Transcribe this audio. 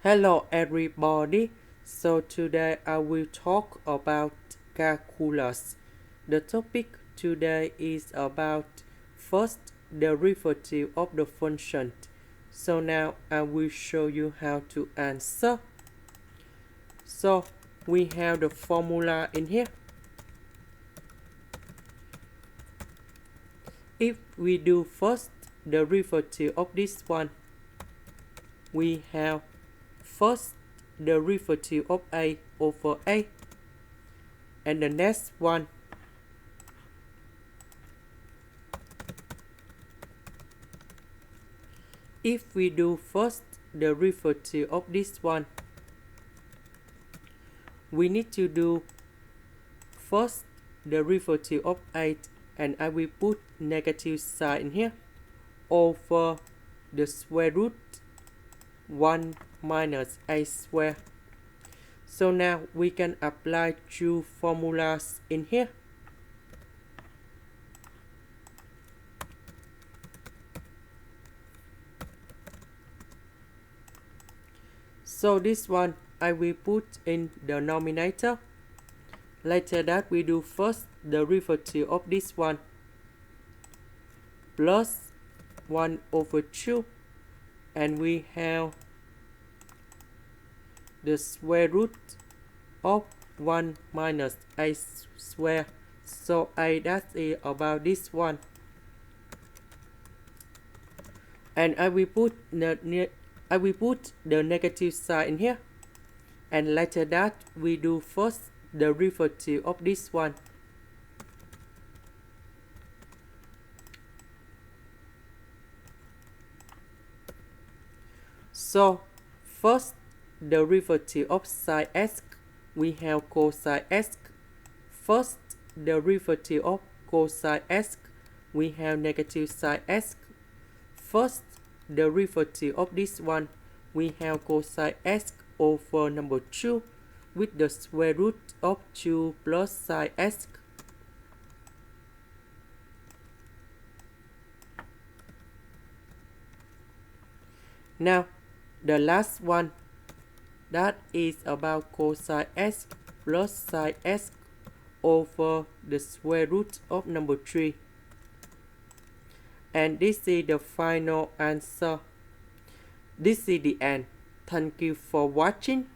Hello everybody. So today I will talk about calculus. The topic today is about first derivative of the function. So now I will show you how to answer. So we have the formula in here. If we do first derivative of this one, we have first derivative of a over a, and the next one if we do first derivative of this one, we need to do first derivative of 8, and I will put negative sign in here, over the square root 1 minus a square. So now we can apply two formulas in here. So this one I will put in the denominator. Later that we do first derivative of this one, plus 1 over 2, and we have the square root of 1 minus a square. So a that is about this one, and I will put the negative sign in here, and later that we do first derivative of this one. So first derivative of sin x, we have cosine x. First derivative of cosine x, we have negative sin x. First derivative of this one, we have cosine x over number 2 with the square root of 2 plus sin x. Now the last one, that is about cosine x plus sin x over the square root of number 3. And this is the final answer. This is the end. Thank you for watching.